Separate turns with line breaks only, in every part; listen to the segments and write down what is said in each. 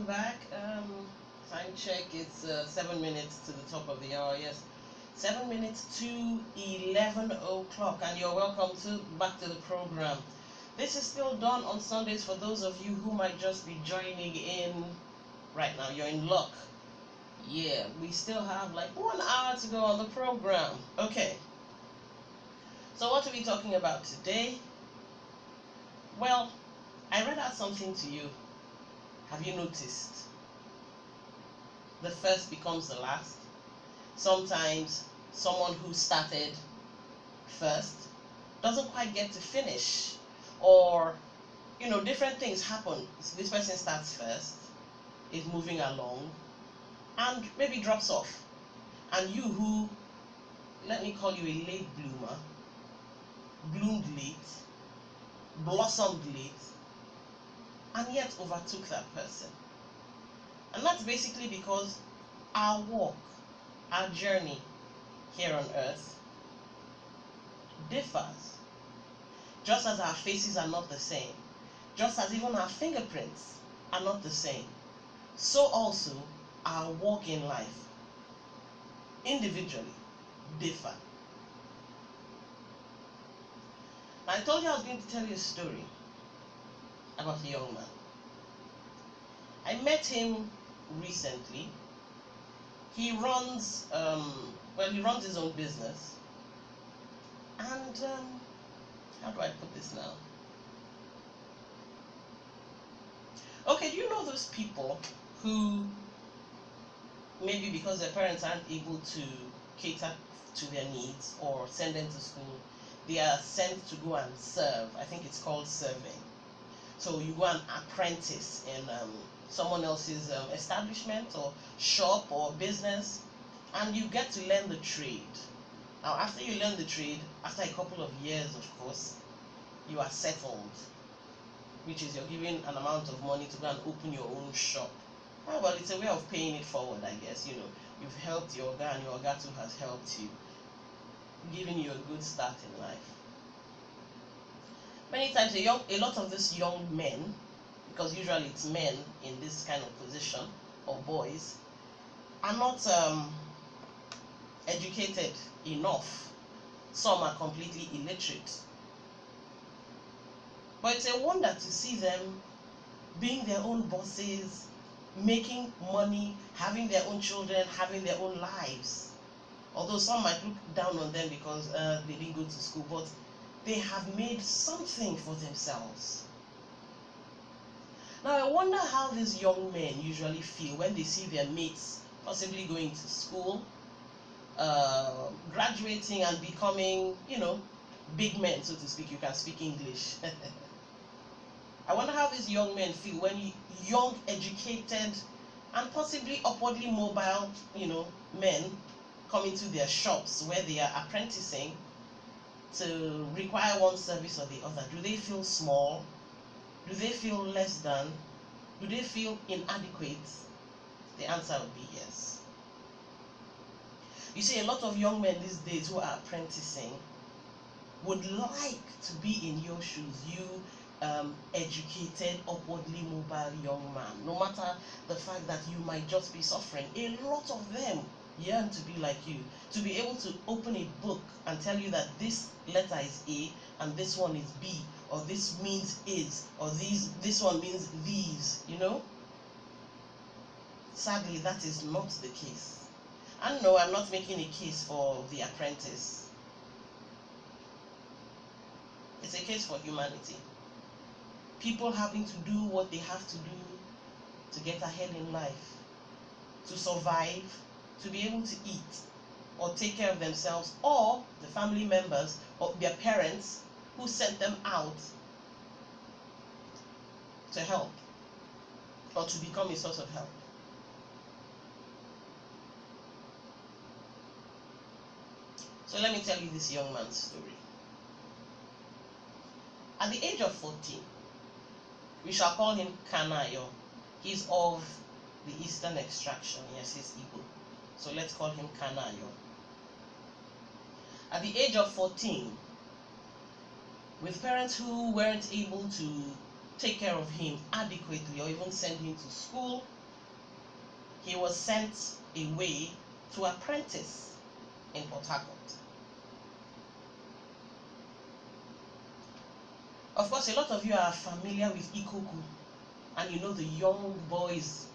welcome back. Time check, it's 7 minutes to the top of the hour. Yes, 7 minutes to 11 o'clock, and you're welcome to back to the program. This is still done on Sundays for those of you who might just be joining in right now. You're in luck. Yeah, we still have like 1 hour to go on the program. Okay, so what are we talking about today? Well, I read out something to you. Have you noticed? The first becomes the last. Sometimes someone who started first doesn't quite get to finish, or different things happen. This person starts first, is moving along, and maybe drops off. And you, who, let me call you a late bloomer, bloomed late, blossomed late, and yet overtook that person. And that's basically because our walk, our journey here on earth differs. Just as our faces are not the same, just as even our fingerprints are not the same, so also our walk in life individually differ. Now, I told you I was going to tell you a story about a young man. I met him recently. He runs he runs his own business, and how do I put this now? Okay, do you know those people who, maybe because their parents aren't able to cater to their needs or send them to school, they are sent to go and serve? I think it's called serving. So you go and apprentice in someone else's establishment or shop or business, and you get to learn the trade. Now, after you learn the trade, after a couple of years, of course, you are settled, which is you're given an amount of money to go and open your own shop. Oh, well, it's a way of paying it forward, I guess. You've helped your Oga, and your Oga too has helped you, giving you a good start in life. Many times, a lot of these young men, because usually it's men in this kind of position, or boys, are not educated enough. Some are completely illiterate. But it's a wonder to see them being their own bosses, making money, having their own children, having their own lives. Although some might look down on them because they didn't go to school, but they have made something for themselves. Now, I wonder how these young men usually feel when they see their mates possibly going to school, graduating and becoming, big men, so to speak. You can speak English. I wonder how these young men feel when young, educated, and possibly upwardly mobile, men come into their shops where they are apprenticing to require one service or the other. Do they feel small? Do they feel less than? Do they feel inadequate? The answer would be yes. You see, a lot of young men these days who are apprenticing would like to be in your shoes, you educated, upwardly mobile young man. No matter the fact that you might just be suffering, a lot of them yearn to be like you, to be able to open a book and tell you that this letter is A and this one is B, or this means is, or this one means these, Sadly, that is not the case. And no, I'm not making a case for the apprentice. It's a case for humanity. People having to do what they have to do to get ahead in life, to survive, to be able to eat or take care of themselves, or the family members or their parents who sent them out to help or to become a source of help. So let me tell you this young man's story. At the age of 14, we shall call him Kanayo. He's of the Eastern extraction. Yes, he's Igbo. So let's call him Kanayo. At the age of 14, with parents who weren't able to take care of him adequately or even send him to school, he was sent away to apprentice in Port Harcourt. Of course, a lot of you are familiar with Ikoku, and you know the young boys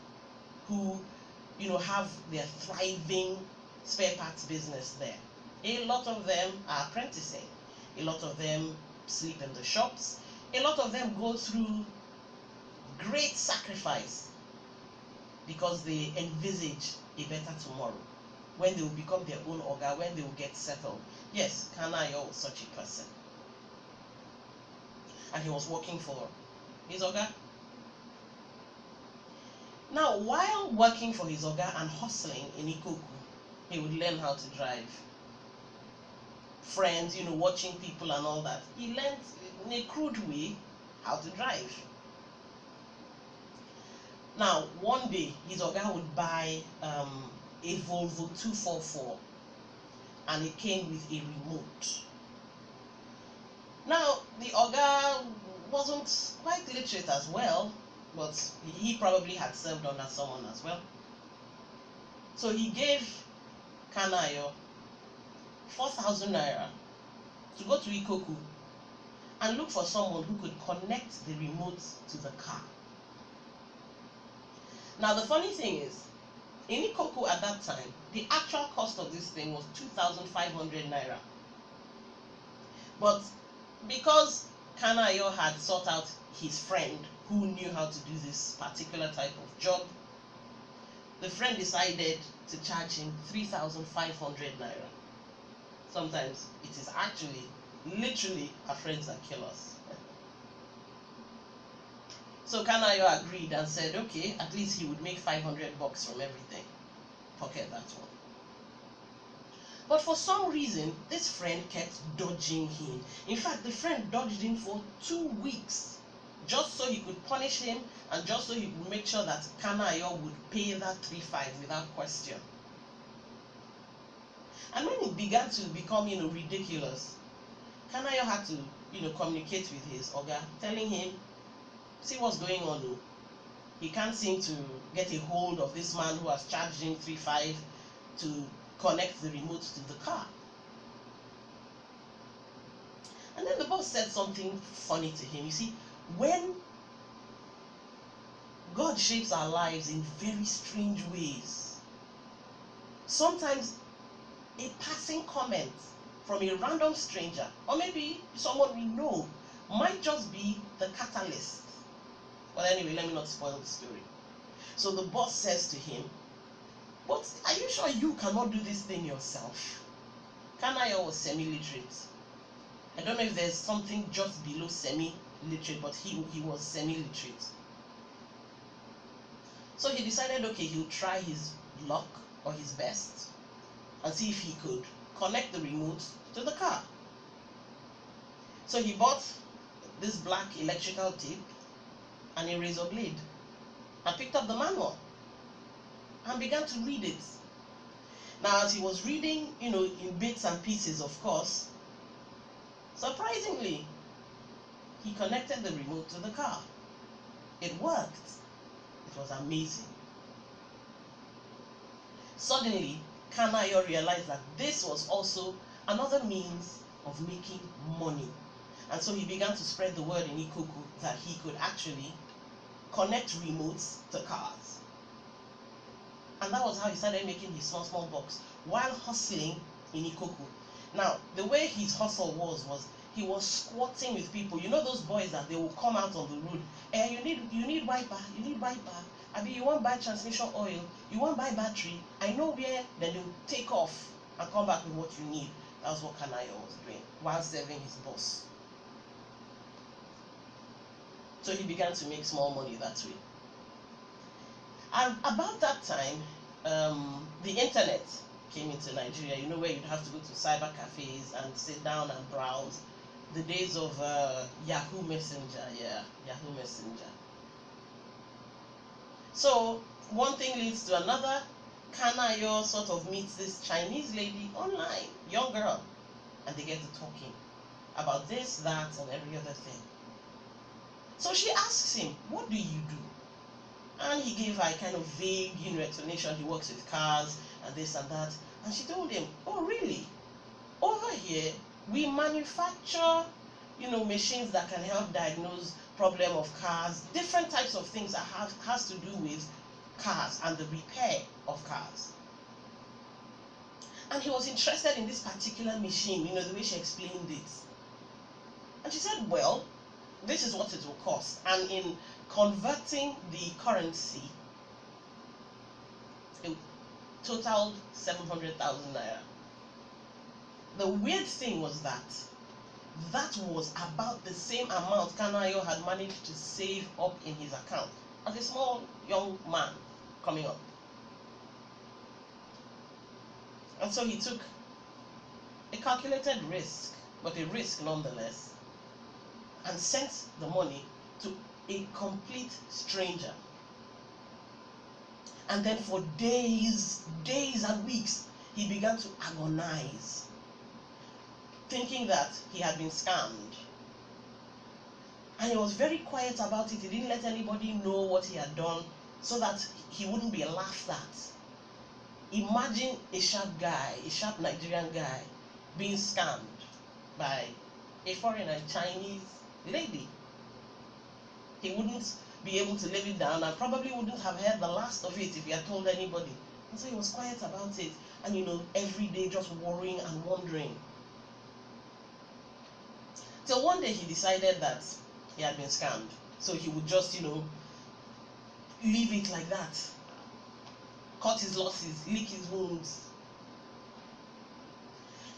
who, have their thriving spare parts business there. A lot of them are apprenticing. A lot of them sleep in the shops. A lot of them go through great sacrifice because they envisage a better tomorrow, when they will become their own oga, when they will get settled. Yes, Kanayo was such a person. And he was working for his oga. Now, while working for his oga and hustling in Ikoku, he would learn how to drive. Friends, watching people and all that. He learned in a crude way how to drive. Now, one day, his oga would buy a Volvo 244, and it came with a remote. Now, the oga wasn't quite literate as well, but he probably had served under someone as well. So he gave Kanayo 4,000 naira to go to Ikoku and look for someone who could connect the remote to the car. Now, the funny thing is, in Ikoku at that time, the actual cost of this thing was 2,500 naira. But because Kanayo had sought out his friend who knew how to do this particular type of job, the friend decided to charge him 3,500 naira. Sometimes it is actually, literally, our friends that kill us. So Kanayo agreed and said, okay, at least he would make 500 bucks from everything. Pocket that one. But for some reason, this friend kept dodging him. In fact, the friend dodged him for 2 weeks, just so he could punish him and just so he would make sure that Kanayo would pay that 3,500 without question. And when it began to become, ridiculous, Kanayo had to, communicate with his oga, telling him, see what's going on. He can't seem to get a hold of this man who has charged him 3,500 to connect the remote to the car. And then the boss said something funny to him. You see, when God shapes our lives in very strange ways, sometimes a passing comment from a random stranger, or maybe someone we know, might just be the catalyst. But anyway, let me not spoil the story. So the boss says to him, but are you sure you cannot do this thing yourself? Kanayo was semi-literate. I don't know if there's something just below semi-literate, but he was semi-literate. So he decided, okay, he'll try his luck or his best and see if he could connect the remote to the car. So he bought this black electrical tape and a razor blade and picked up the manual and began to read it. Now, as he was reading, in bits and pieces, of course, surprisingly, he connected the remote to the car. It worked. It was amazing. Suddenly, Kanayo realized that this was also another means of making money. And so he began to spread the word in Ikoku that he could actually connect remotes to cars. And that was how he started making his small bucks while hustling in Ikoku. Now, the way his hustle was he was squatting with people. You know those boys that they will come out on the road. You need wiper. I mean, you want buy transmission oil. You want buy battery. I know where. Then they will take off and come back with what you need. That was what Kanayo was doing while serving his boss. So he began to make small money that way. And about that time, the internet came into Nigeria, where you'd have to go to cyber cafes and sit down and browse. The days of Yahoo Messenger, Yahoo Messenger. So one thing leads to another. Kanayo sort of meets this Chinese lady online, young girl, and they get to talking about this, that, and every other thing. So she asks him, what do you do? And he gave her a kind of vague, explanation. He works with cars and this and that. And she told him, oh, really? Over here, we manufacture, machines that can help diagnose problem of cars, different types of things that has to do with cars and the repair of cars. And he was interested in this particular machine, the way she explained it. And she said, well, this is what it will cost. And in converting the currency, it totaled 700,000 naira. The weird thing was that was about the same amount Kanayo had managed to save up in his account as a small young man coming up. And so he took a calculated risk, but a risk nonetheless, and sent the money to a complete stranger. And then for days and weeks, he began to agonize, thinking that he had been scammed. And he was very quiet about it. He didn't let anybody know what he had done so that he wouldn't be laughed at. Imagine a sharp Nigerian guy, being scammed by a foreigner, a Chinese lady. He wouldn't be able to live it down and probably wouldn't have heard the last of it if he had told anybody. And so he was quiet about it. And every day just worrying and wondering. Till one day he decided that he had been scammed. So he would just, leave it like that. Cut his losses, lick his wounds.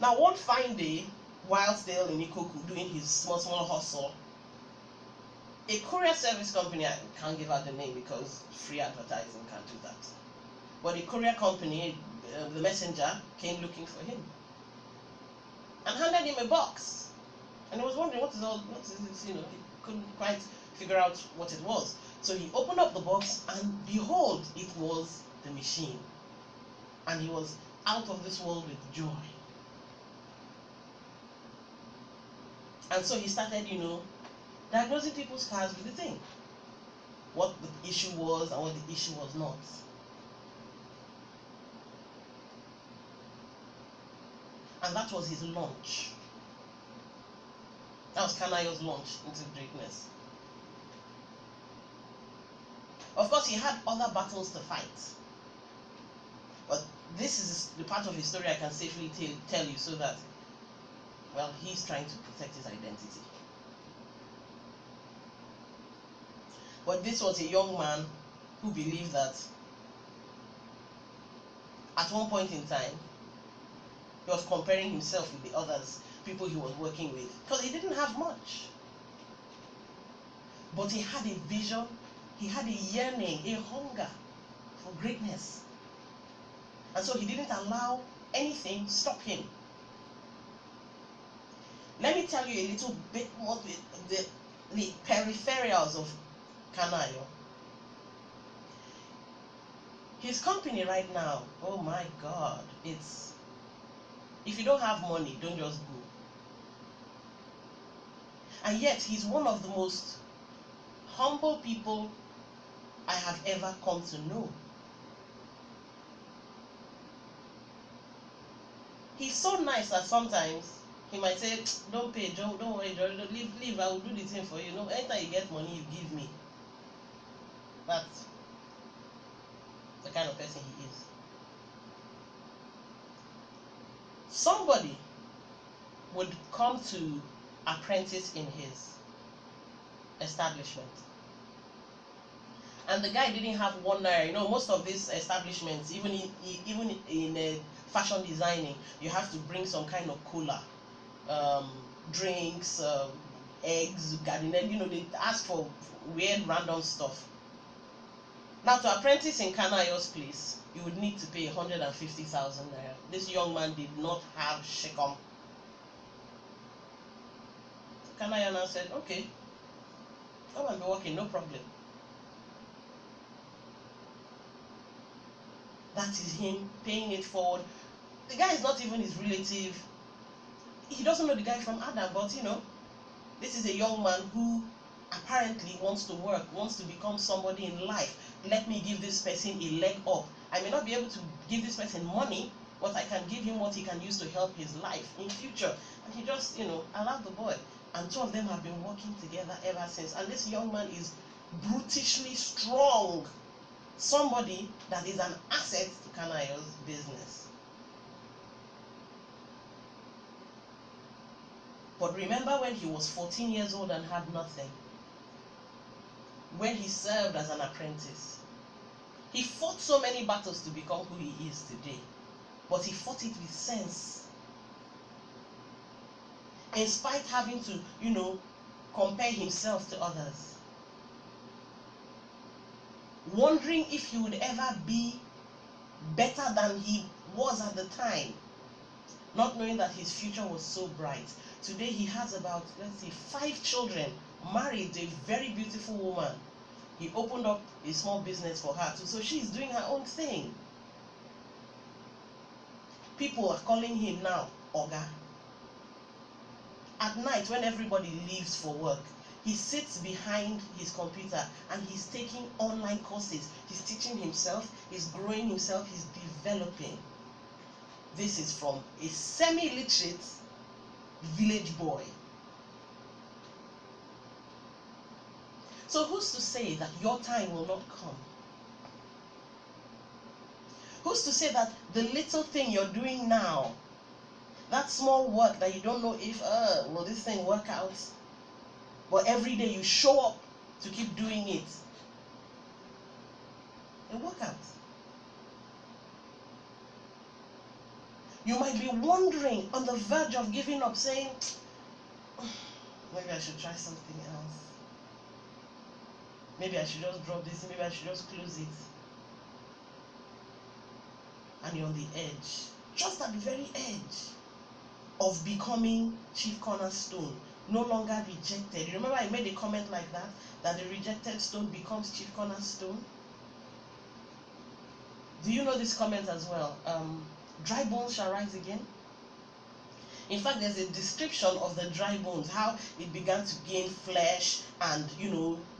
Now one fine day, while still in Ikoku doing his small hustle, a courier service company, I can't give out the name because free advertising can't do that. But a courier company, the messenger, came looking for him and handed him a box. And he was wondering, what is this? He couldn't quite figure out what it was. So he opened up the box and behold, it was the machine. And he was out of this world with joy. And so he started, diagnosing people's cars with the thing. What the issue was and what the issue was not. And that was his launch. That was Kanayo's launch into greatness. Of course, he had other battles to fight. But this is the part of his story I can safely tell you so that, well, he's trying to protect his identity. But this was a young man who believed that at one point in time, he was comparing himself with the others, people he was working with, because he didn't have much. But he had a vision, he had a yearning, a hunger for greatness. And so he didn't allow anything stop him. Let me tell you a little bit more the peripherals of Kanayo. His company right now, oh my God, it's, if you don't have money, don't just go. And yet, he's one of the most humble people I have ever come to know. He's so nice that sometimes he might say, don't pay, don't worry, leave, I will do the thing for you. Anytime you get money, you give me. That's the kind of person he is. Somebody would come to apprentice in his establishment. And the guy didn't have one naira. Most of these establishments, even in fashion designing, you have to bring some kind of cola, drinks, eggs, garden. They ask for weird random stuff. Now, to apprentice in Kanayo's place, you would need to pay 150,000 naira. This young man did not have shekom. So Kanayo now said, okay, come and be working, no problem. That is him paying it forward. The guy is not even his relative. He doesn't know the guy from Adam, but this is a young man who apparently wants to work, wants to become somebody in life. Let me give this person a leg up. I may not be able to give this person money, but I can give him what he can use to help his life in future. And he just, allowed the boy. And two of them have been working together ever since. And this young man is brutishly strong. Somebody that is an asset to Kanayo's business. But remember when he was 14 years old and had nothing? When he served as an apprentice. He fought so many battles to become who he is today. But he fought it with sense. In spite having to, compare himself to others. Wondering if he would ever be better than he was at the time. Not knowing that his future was so bright. Today he has about, 5 children, married a very beautiful woman. He opened up a small business for her too, so she's doing her own thing. People are calling him now Oga. At night when everybody leaves for work, he sits behind his computer and he's taking online courses. He's teaching himself, he's growing himself, he's developing. This is from a semi-literate village boy. So who's to say that your time will not come? Who's to say that the little thing you're doing now, that small work that you don't know if, will this thing work out? But every day you show up to keep doing it. It'll work out. You might be wondering, on the verge of giving up, saying, maybe I should try something else. Maybe I should just drop this, maybe I should just close it. And you're on the edge, just at the very edge of becoming chief cornerstone, no longer rejected. You remember I made a comment like that the rejected stone becomes chief cornerstone? Do you know this comment as well? Dry bones shall rise again. In fact, there's a description of the dry bones, how it began to gain flesh and,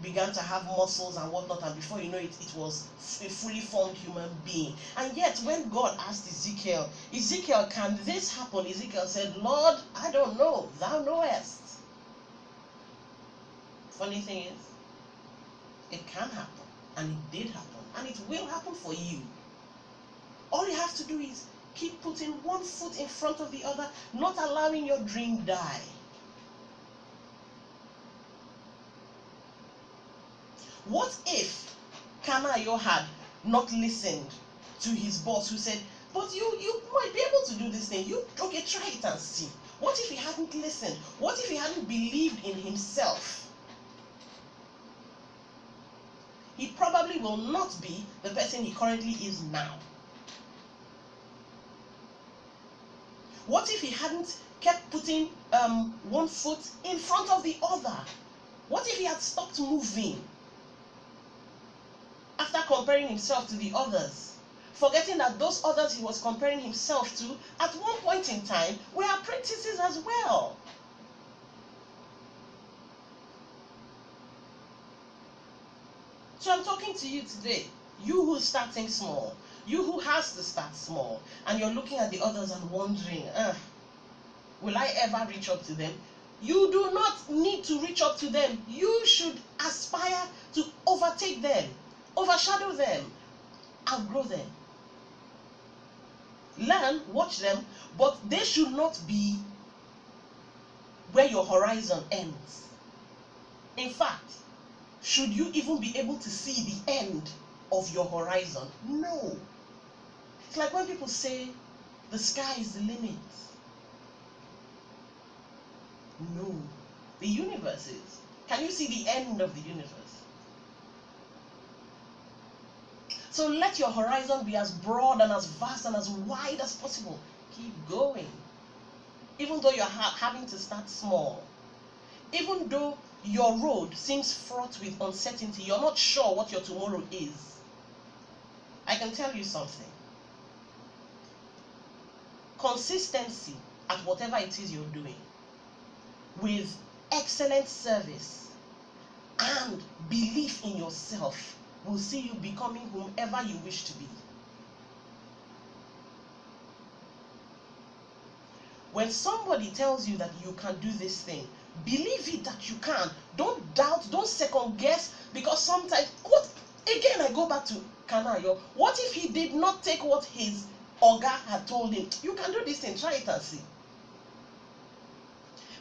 began to have muscles and whatnot, and before you know it, it was a fully formed human being. And yet, when God asked Ezekiel, can this happen? Ezekiel said, Lord, I don't know, thou knowest. Funny thing is, it can happen, and it did happen, and it will happen for you. All you have to do is keep putting one foot in front of the other, not allowing your dream die. What if Kanayo had not listened to his boss who said, but you might be able to do this thing. Okay, try it and see. What if he hadn't listened? What if he hadn't believed in himself? He probably will not be the person he currently is now. What if he hadn't kept putting one foot in front of the other? What if he had stopped moving after comparing himself to the others, forgetting that those others he was comparing himself to at one point in time were apprentices as well? So I'm talking to you today, you who's starting small, you who has to start small, and you're looking at the others and wondering, will I ever reach up to them? You do not need to reach up to them. You should aspire to overtake them, overshadow them, outgrow them. Learn, watch them, but they should not be where your horizon ends. In fact, should you even be able to see the end of your horizon? No. It's like when people say, the sky is the limit. No. The universe is. Can you see the end of the universe? So let your horizon be as broad and as vast and as wide as possible. Keep going. Even though you're having to start small. Even though your road seems fraught with uncertainty, you're not sure what your tomorrow is. I can tell you something. Consistency at whatever it is you're doing, with excellent service and belief in yourself will see you becoming whomever you wish to be. When somebody tells you that you can do this thing, believe it that you can. Don't doubt, don't second guess, because sometimes, again I go back to Kanayo. What if he did not take what his Oga had told him? You can do this thing, try it and see.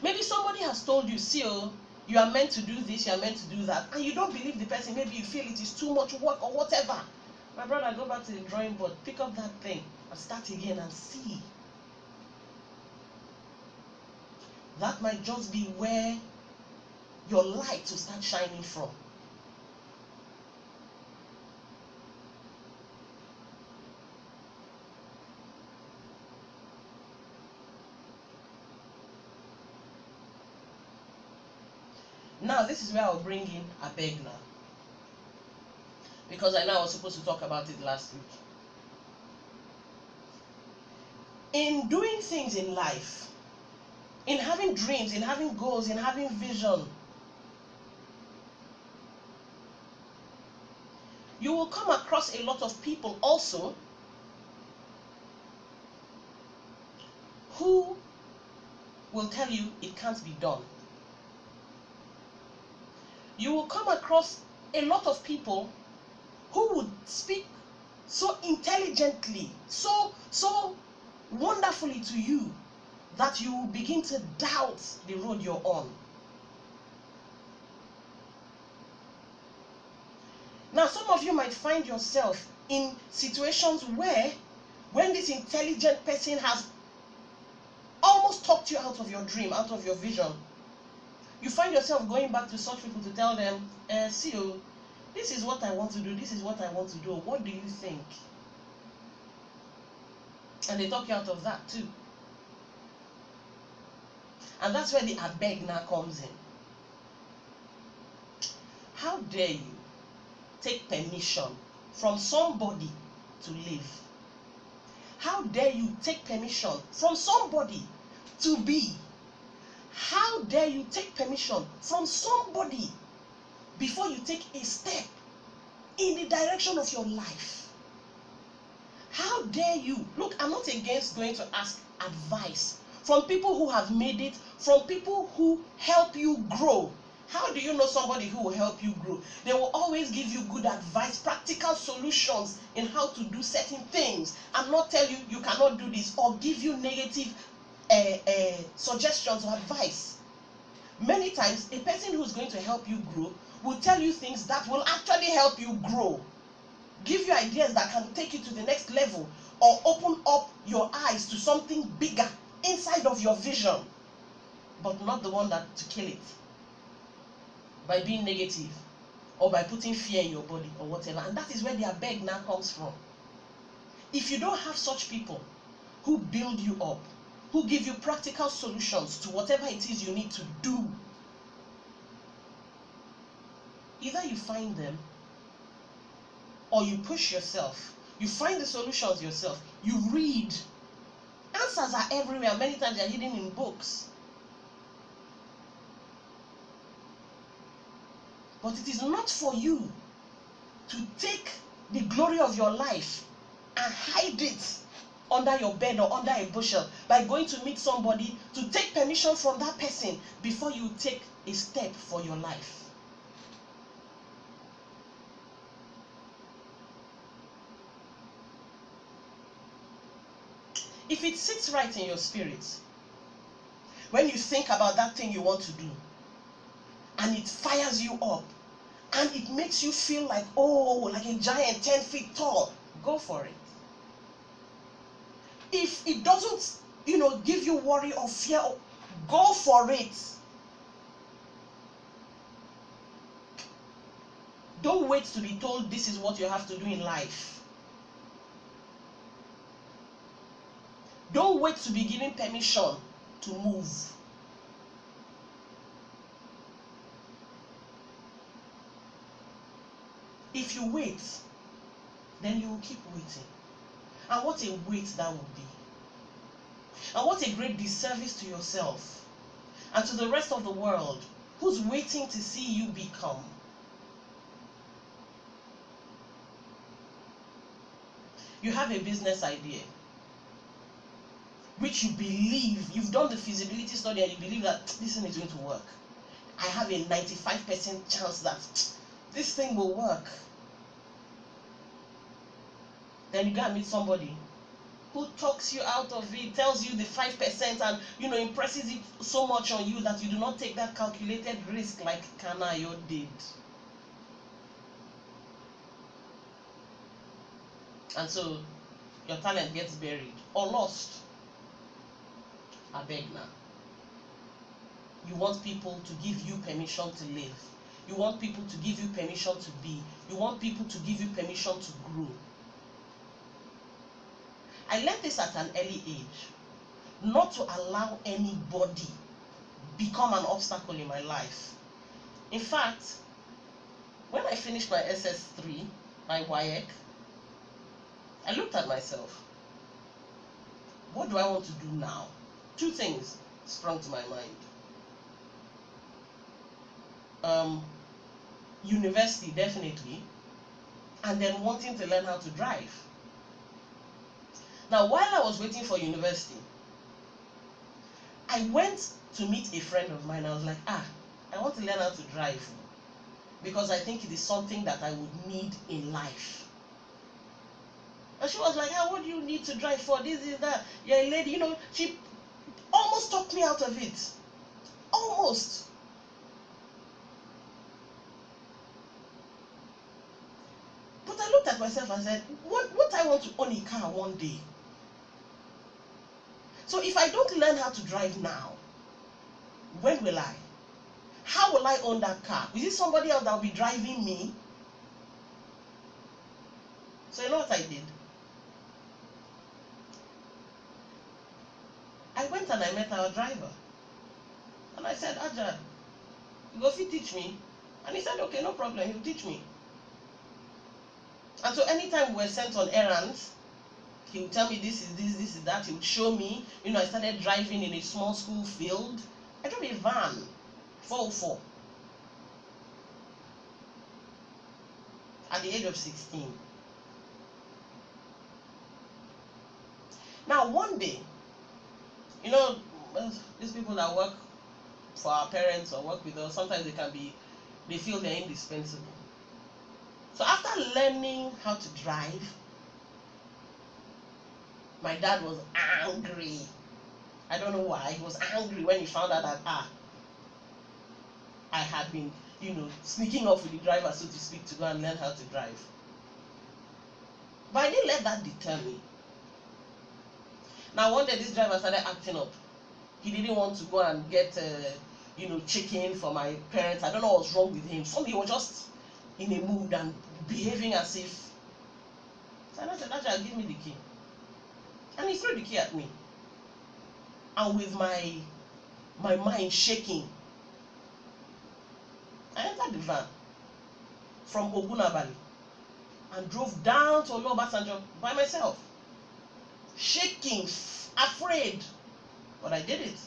Maybe somebody has told you, see, oh, you are meant to do this, you are meant to do that, and you don't believe the person. Maybe you feel it is too much work or whatever. My brother, go back to the drawing board, pick up that thing and start again and see. That might just be where your light will start shining from. Now, this is where I'll bring in Abeg now. Because I know I was supposed to talk about it last week. In doing things in life, in having dreams, in having goals, in having vision, you will come across a lot of people also who will tell you it can't be done. You will come across a lot of people who would speak so intelligently, so wonderfully to you, that you will begin to doubt the road you're on. Now, some of you might find yourself in situations where, when this intelligent person has almost talked you out of your dream, out of your vision, you find yourself going back to such people to tell them, see, this is what I want to do, this is what I want to do, what do you think? And they talk you out of that too. And that's where the Abeg now comes in. How dare you take permission from somebody to live? How dare you take permission from somebody to be? How dare you take permission from somebody before you take a step in the direction of your life? How dare you? Look, I'm not against going to ask advice from people who have made it, from people who help you grow. How do you know somebody who will help you grow? They will always give you good advice, practical solutions in how to do certain things, and not tell you you cannot do this or give you negative suggestions or advice. Many times, a person who is going to help you grow will tell you things that will actually help you grow, give you ideas that can take you to the next level, or open up your eyes to something bigger inside of your vision, but not the one that to kill it by being negative or by putting fear in your body or whatever. And that is where the Abeg now comes from. If you don't have such people who build you up, who give you practical solutions to whatever it is you need to do, either you find them or you push yourself. You find the solutions yourself. You read. Answers are everywhere. Many times they are hidden in books. But it is not for you to take the glory of your life and hide it under your bed or under a bushel by going to meet somebody to take permission from that person before you take a step for your life. If it sits right in your spirit, when you think about that thing you want to do, and it fires you up, and it makes you feel like, oh, like a giant 10 feet tall, go for it. If it doesn't, give you worry or fear, go for it. Don't wait to be told this is what you have to do in life. Don't wait to be given permission to move. If you wait, then you will keep waiting. And what a wait that would be. And what a great disservice to yourself and to the rest of the world who's waiting to see you become. You have a business idea which you believe, you've done the feasibility study and you believe that this thing is going to work. I have a 95% chance that this thing will work. Then you go and meet somebody who talks you out of it, tells you the 5% and impresses it so much on you that you do not take that calculated risk like Kanayo did. And so your talent gets buried or lost. Abeg now. You want people to give you permission to live. You want people to give you permission to be. You want people to give you permission to grow. I learned this at an early age. Not to allow anybody become an obstacle in my life. In fact, when I finished my SS3, my WAEC, I looked at myself. What do I want to do now? Two things sprung to my mind. University, definitely, and then wanting to learn how to drive. Now, while I was waiting for university, I went to meet a friend of mine. I was like, I want to learn how to drive because I think it is something that I would need in life. And she was like, what do you need to drive for? This is that. You're a lady, she almost talked me out of it. Almost. But I looked at myself and said, what I want to own a car one day. So if I don't learn how to drive now, when will I? How will I own that car? Is it somebody else that will be driving me? So you know what I did? I went and I met our driver. And I said, Aja, you go fit teach me? And he said, okay, no problem, he'll teach me. And so anytime we were sent on errands, he would tell me this is this, this is that. He would show me. I started driving in a small school field. I drove a van, 404, at the age of 16. Now, one day, these people that work for our parents or work with us, sometimes they feel they're indispensable. So after learning how to drive, my dad was angry. I don't know why. He was angry when he found out that I had been, sneaking off with the driver, so to speak, to go and learn how to drive. But I didn't let that deter me. Now one day this driver started acting up. He didn't want to go and get chicken for my parents. I don't know what was wrong with him. He was just in a mood and behaving as if. So I said, Aja, give me the key. And he threw the key at me. And with my mind shaking, I entered the van from Ogunabali and drove down to Olobasanjo by myself. Shaking, afraid. But I did it.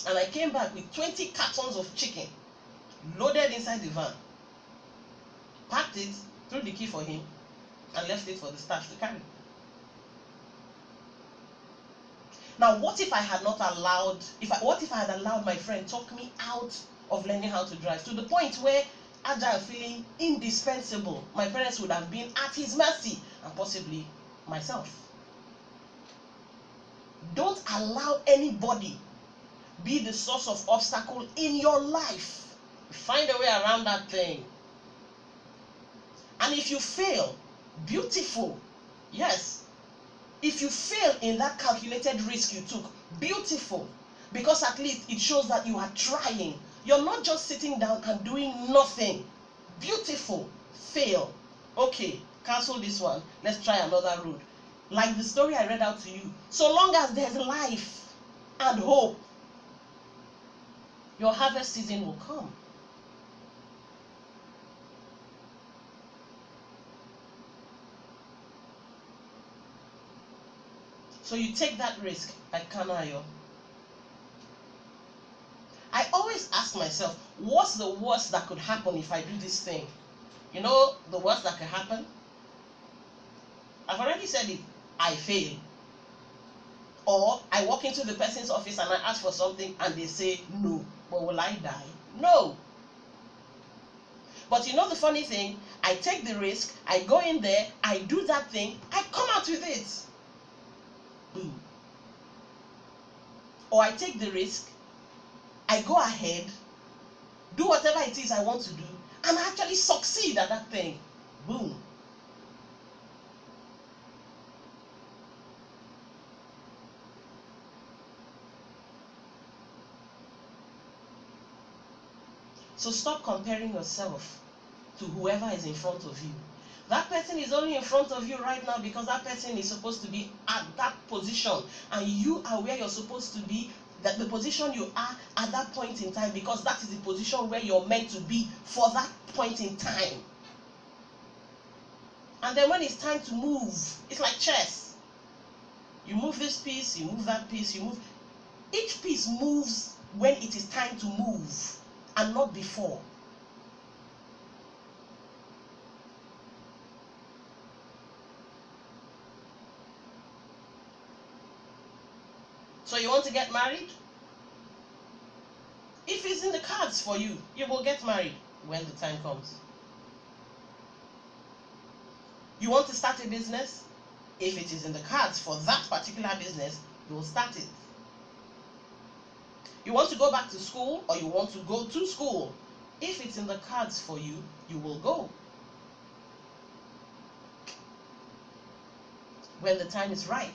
And I came back with 20 cartons of chicken loaded inside the van. Packed it, threw the key for him, and left it for the staff to carry. Now, what if I had not allowed, what if I had allowed my friend talk me out of learning how to drive to the point where Agile feeling indispensable, my parents would have been at his mercy and possibly myself. Don't allow anybody be the source of obstacle in your life. Find a way around that thing. And if you fail, beautiful. Yes. If you fail in that calculated risk you took, beautiful. Because at least it shows that you are trying. You're not just sitting down and doing nothing. Beautiful. Fail. Okay, cancel this one. Let's try another road. Like the story I read out to you. So long as there's life and hope, your harvest season will come. So you take that risk like Kanayo. I myself, what's the worst that could happen if I do this thing? You know the worst that could happen? I've already said it. I fail. Or I walk into the person's office and I ask for something and they say no. But will I die? No. But you know the funny thing? I take the risk, I go in there, I do that thing, I come out with it. Boom. Or I take the risk, I go ahead, do whatever it is I want to do, and I actually succeed at that thing. Boom. So stop comparing yourself to whoever is in front of you. That person is only in front of you right now because that person is supposed to be at that position, and you are where you're supposed to be, that the position you are at that point in time, because that is the position where you're meant to be for that point in time. And then when it's time to move, it's like chess. You move this piece, you move that piece, you move. Each piece moves when it is time to move, and not before. So you want to get married? If it's in the cards for you, you will get married when the time comes. You want to start a business? If it is in the cards for that particular business, you will start it. You want to go back to school, or you want to go to school? If it's in the cards for you, you will go. When the time is right.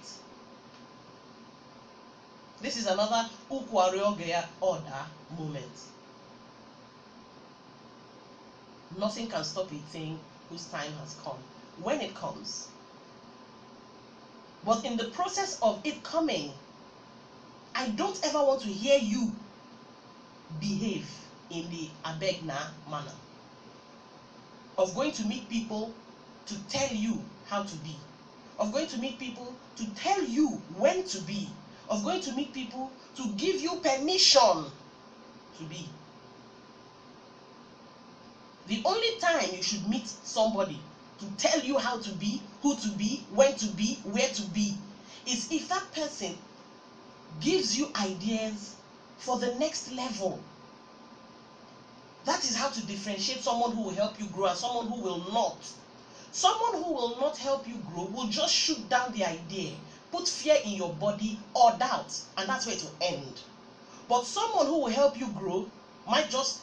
This is another Ukwariogeya order moment. Nothing can stop a thing whose time has come. When it comes. But in the process of it coming, I don't ever want to hear you behave in the abeg na manner of going to meet people to tell you how to be, of going to meet people to tell you when to be, of going to meet people to give you permission to be. The only time you should meet somebody to tell you how to be, who to be, when to be, where to be, is if that person gives you ideas for the next level. That is how to differentiate someone who will help you grow and someone who will not. Someone who will not help you grow will just shoot down the idea, put fear in your body or doubt, and that's where it will end. But someone who will help you grow might just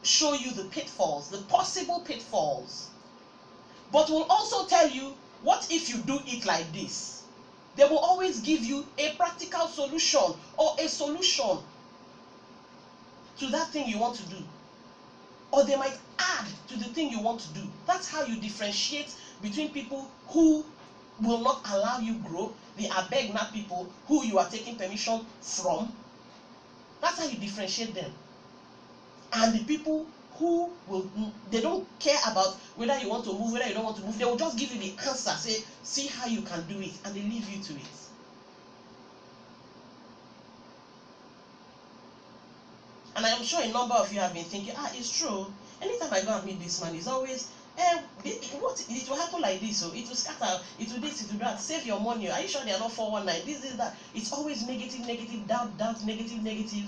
show you the pitfalls, the possible pitfalls, but will also tell you, what if you do it like this? They will always give you a practical solution or a solution to that thing you want to do. Or they might add to the thing you want to do. That's how you differentiate between people who will not allow you grow, the abeg na people who you are taking permission from. That's how you differentiate them. And the people who will, they don't care about whether you want to move, whether you don't want to move. They will just give you the answer, say, see how you can do it, and they leave you to it. And I am sure a number of you have been thinking, it's true. Anytime I go and meet this man, it's always, what, it will happen like this, so it will scatter, it will this, it will that, save your money. Are you sure they are not 419? This, that. It's always negative, negative, doubt, doubt, negative, negative.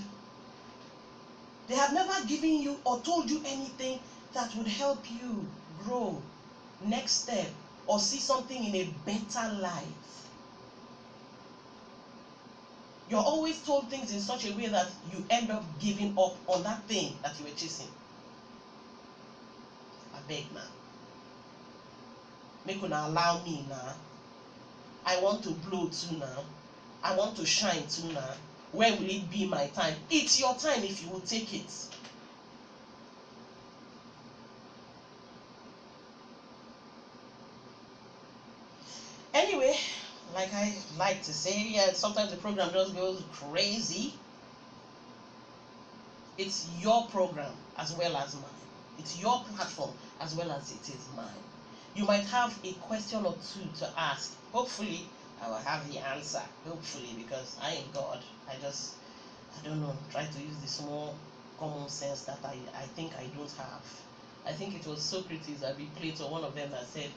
They have never given you or told you anything that would help you grow, next step, or see something in a better life. You're always told things in such a way that you end up giving up on that thing that you were chasing. Abeg na. Make una allow me now. I want to blow too now. I want to shine too now. When will it be my time? It's your time if you will take it. Anyway, like I like to say, yeah, sometimes the program just goes crazy. It's your program as well as mine. It's your platform as well as it is mine. You might have a question or two to ask. Hopefully, I will have the answer. Hopefully, because I ain't God. I don't know, try to use the small common sense that I think I don't have. I think it was Socrates, I Plato, one of them that said,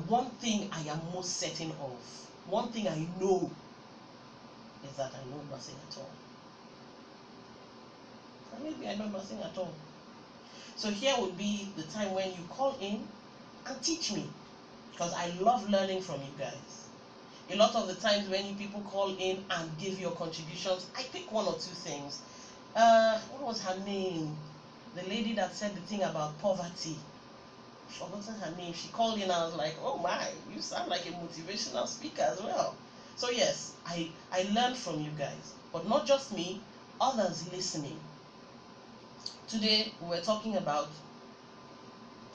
one thing I am most certain of, one thing I know is that I know nothing at all. And maybe I know nothing at all. So here would be the time when you call in and teach me, because I love learning from you guys. A lot of the times when you people call in and give your contributions, I pick one or two things. What was her name? The lady that said the thing about poverty. I've forgotten her name. She called in and I was like, oh my, you sound like a motivational speaker as well. So yes, I learned from you guys, but not just me, others listening. Today we're talking about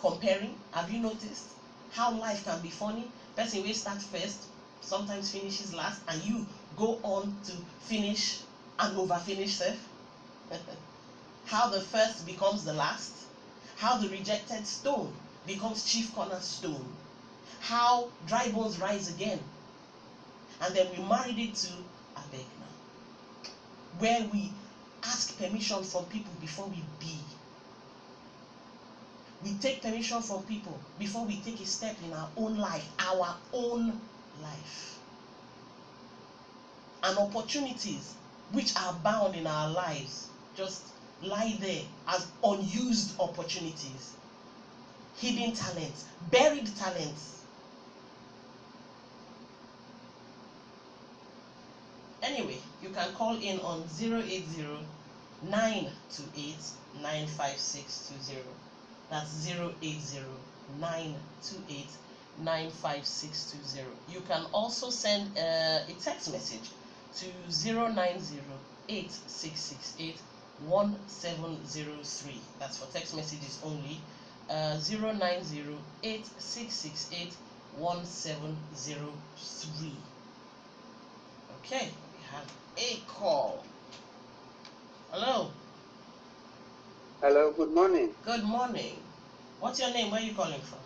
comparing. Have you noticed how life can be funny? Person will start first, sometimes finishes last, and you go on to finish and over finish self. How the first becomes the last, how the rejected stone becomes chief cornerstone, how dry bones rise again, and then we married it to Abeg now, where we ask permission from people before we be. We take permission from people before we take a step in our own life, and opportunities which are bound in our lives just lie there as unused opportunities, hidden talents, buried talents. Anyway, you can call in on 080-928-95620. That's 080-928-95620. You can also send a text message to 090-8668-1703. That's for text messages only. 090-8668-1703. Okay, we have a call. Hello.
Hello, good morning.
Good morning. What's your name? Where are you calling from?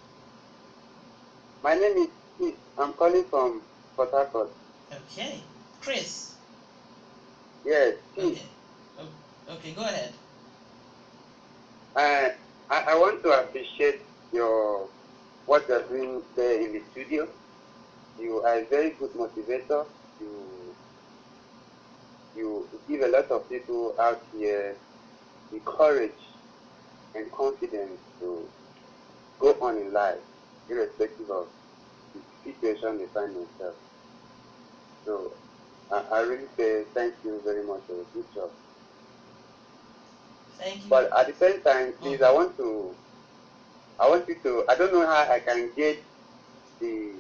My name is Chris. I'm calling from Port Harcourt.
Okay. Chris.
Yes,
Okay. Okay, go ahead.
I want to appreciate what you're doing there in the studio. You are a very good motivator. You give a lot of people out here the courage and confidence to go on in life, irrespective of the situation they find themselves. So I really say thank you very much for a good job.
Thank you.
But at the same time, please, I want you to, I don't know how I can get do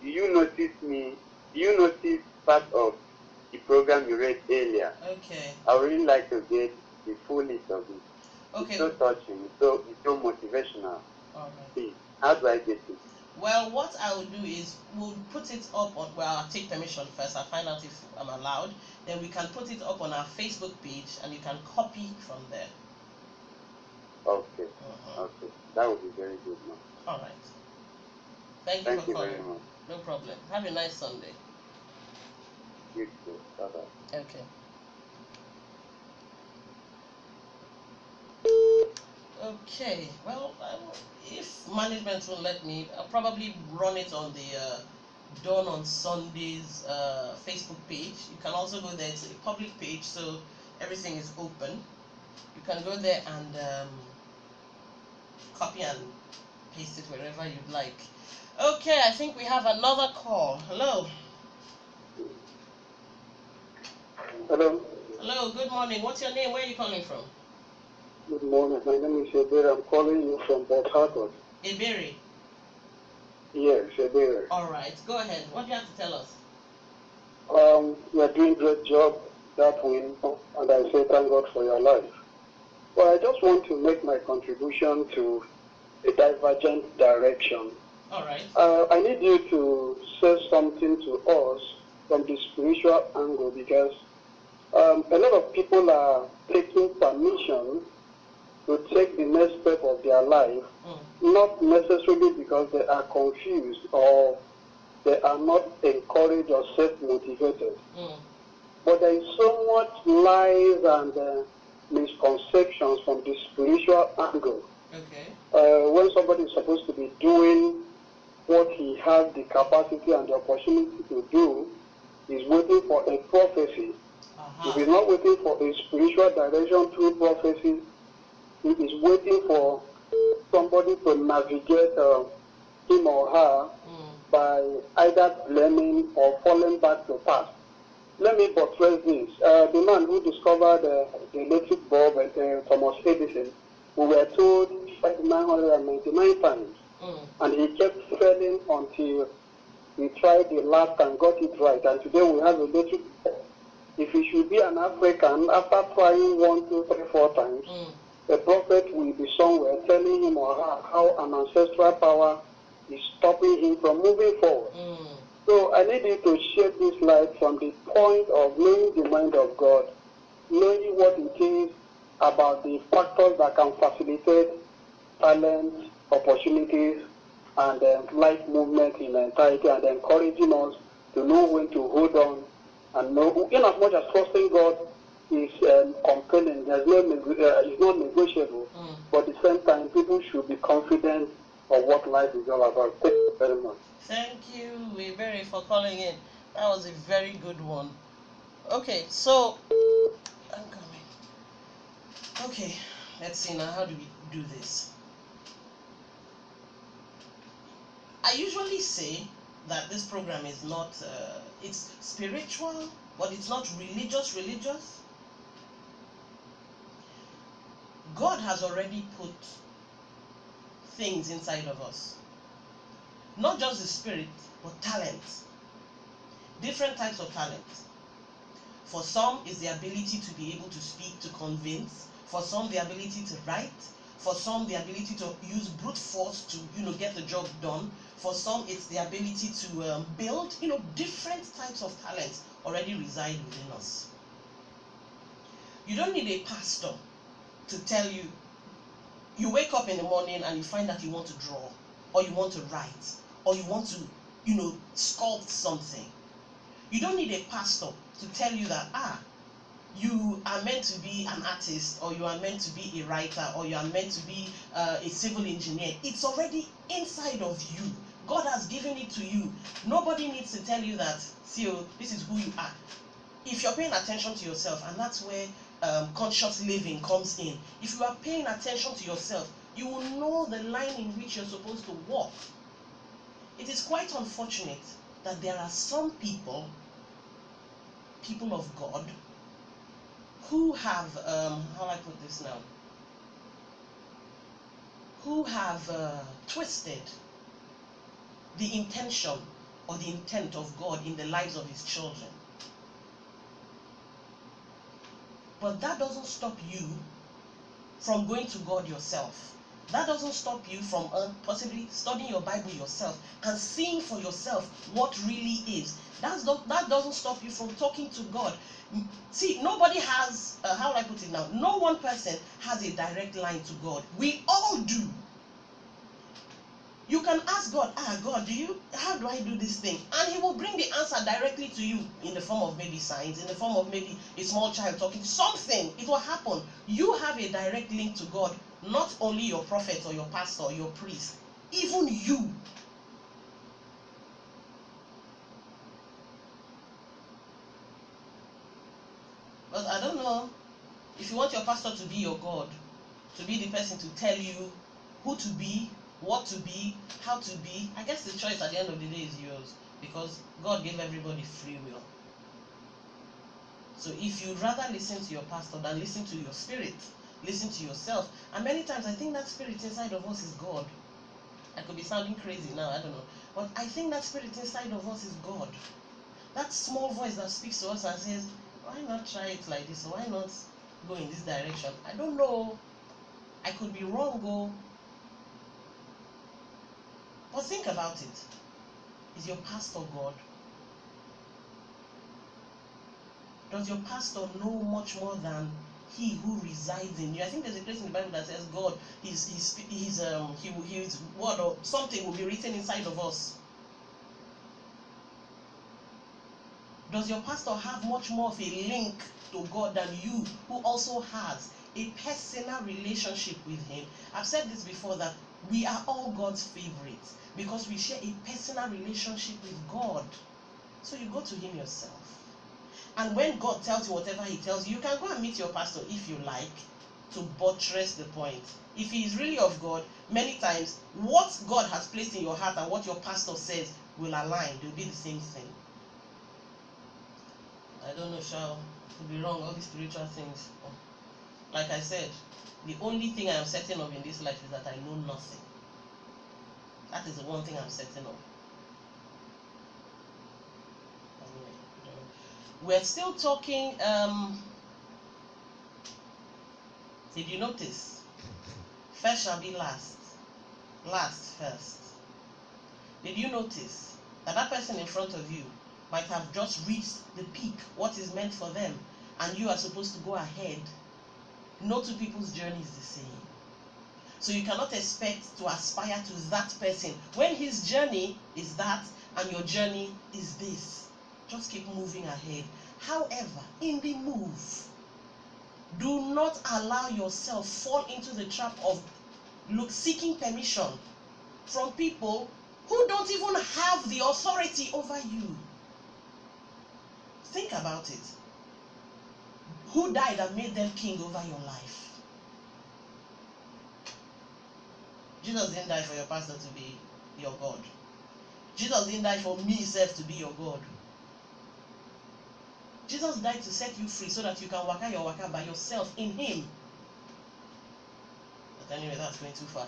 you notice part of the program you read earlier?
Okay.
I would really like to get the full list of it.
Okay.
It's so touching, it's so motivational.
All right.
Please, how do I get it?
Well, what I will do is we'll put it up on, well, I'll take permission first. I'll find out if I'm allowed. Then we can put it up on our Facebook page and you can copy from there.
Okay. Okay. That would be very good, man.
All right. Thank you for calling. Very much. No problem. Have a nice Sunday.
You too. Bye-bye.
Okay. Okay. Well, if management will let me, I'll probably run it on the Dawn on Sundays Facebook page. You can also go there. It's a public page, so everything is open. You can go there and copy and paste it wherever you'd like. Okay, I think we have another call. Hello.
Hello.
Hello, good morning. What's your name? Where are you calling from?
Good morning. My name is Abeg. I'm calling you from Port Harcourt.
Abeg?
Yes, Abeg.
All right, go ahead. What do you have to tell us?
You are doing a great job, that win, and I say thank God for your life. Well, I just want to make my contribution to a divergent direction.
All right.
I need you to say something to us from the spiritual angle, because a lot of people are taking permission to take the next step of their life, not necessarily because they are confused or they are not encouraged or self-motivated. But there is so much lies and misconceptions from the spiritual angle.
Okay.
When somebody is supposed to be doing what he has the capacity and the opportunity to do, is waiting for a prophecy. If he's not waiting for a spiritual direction through prophecy, he is waiting for somebody to navigate him or her by either blaming or falling back to past. Let me buttress this. The man who discovered the electric bulb, Thomas Edison, we were told 999 times, and he kept failing until he tried the last and got it right. And today we have electric bulb. If he should be an African, after trying 1, 2, 3, 4 times, the prophet will be somewhere telling him or her how an ancestral power is stopping him from moving forward. So I need you to shed this light from the point of knowing the mind of God, knowing what it is about the factors that can facilitate talent, opportunities, and life movement in entirety, and encouraging us to know when to hold on and know, in as much as trusting God is compelling, it's not negotiable, but at the same time, people should be confident of what life is all about. Thank you very much.
Thank you, Webere, for calling in. That was a very good one. Okay, so I'm coming. Okay, let's see now. How do we do this? I usually say that this program is not, it's spiritual, but it's not religious. God has already put things inside of us. Not just the spirit, but talents. Different types of talents. For some, it's the ability to be able to speak, to convince. For some, the ability to write. For some, the ability to use brute force to, get the job done. For some, it's the ability to build. Different types of talents already reside within us. You don't need a pastor to tell you. You wake up in the morning and you find that you want to draw, or you want to write, or you want to, sculpt something. You don't need a pastor to tell you that, you are meant to be an artist, or you are meant to be a writer, or you are meant to be a civil engineer. It's already inside of you. God has given it to you. Nobody needs to tell you that, see, this is who you are. If you're paying attention to yourself, and that's where conscious living comes in. If you are paying attention to yourself, you will know the line in which you're supposed to walk. It is quite unfortunate that there are some people of God, who have, how do I put this now? Who have twisted the intention or the intent of God in the lives of His children. But that doesn't stop you from going to God yourself. That doesn't stop you from possibly studying your Bible yourself and seeing for yourself what really is. That doesn't stop you from talking to God. See, nobody has, how do I put it now? No one person has a direct line to God. We all do. You can ask God, God, how do I do this thing? And He will bring the answer directly to you in the form of maybe signs, in the form of maybe a small child talking, something. It will happen. You have a direct link to God, not only your prophet or your pastor or your priest, even you. But I don't know if you want your pastor to be your God, to be the person to tell you who to be, what to be, how to be. I guess the choice at the end of the day is yours, because God gave everybody free will. So if you'd rather listen to your pastor than listen to your spirit, listen to yourself. And many times I think that spirit inside of us is God. I could be sounding crazy now, I don't know. But I think that spirit inside of us is God. That small voice that speaks to us and says, why not try it like this? Why not go in this direction? I don't know. I could be wrong, though. But think about it. Is your pastor God? Does your pastor know much more than he who resides in you? I think there's a place in the Bible that says God, his word or something will be written inside of us. Does your pastor have much more of a link to God than you, who also has a personal relationship with him. I've said this before, that we are all God's favorites because we share a personal relationship with God. So you go to him yourself. And when God tells you whatever he tells you, you can go and meet your pastor if you like, to buttress the point. If he is really of God, many times what God has placed in your heart and what your pastor says will align. They'll be the same thing. I don't know, shall to be wrong, all these spiritual things. Like I said, the only thing I am certain of in this life is that I know nothing. That is the one thing I'm certain of. We're still talking. Did you notice? First shall be last, last first. Did you notice that that person in front of you might have just reached the peak, what is meant for them, and you are supposed to go ahead? No two people's journey is the same. So you cannot expect to aspire to that person when his journey is that and your journey is this. Just keep moving ahead. However, in the move, do not allow yourself fall into the trap of seeking permission from people who don't even have the authority over you. Think about it. Who died and made them king over your life? Jesus didn't die for your pastor to be your God. Jesus didn't die for me self to be your God. Jesus died to set you free so that you can waka your waka by yourself in him. But anyway, that's going too far.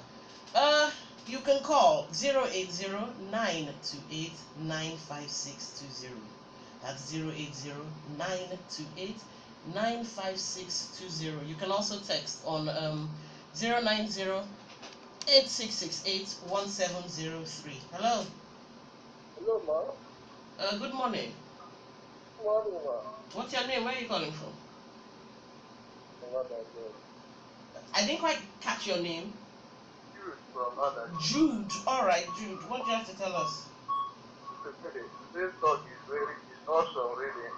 You can call 080-928-95620. That's 080-928-95620. You can also text on 090-8668-1703. Hello.
Hello, ma.
Good morning.
Good morning, ma.
What's your name? Where are you calling from?
From Abeg.
I didn't quite catch your name.
Jude from Abeg.
Jude. All right, Jude. What do you have to tell us?
Today's talk is awesome, really.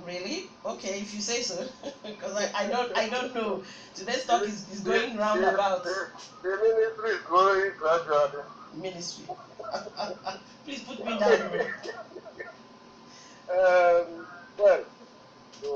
Really? Okay, if you say so. Because I don't know. Today's talk is going roundabout.
The ministry is growing gradually.
Ministry. Please put me down.
Well, so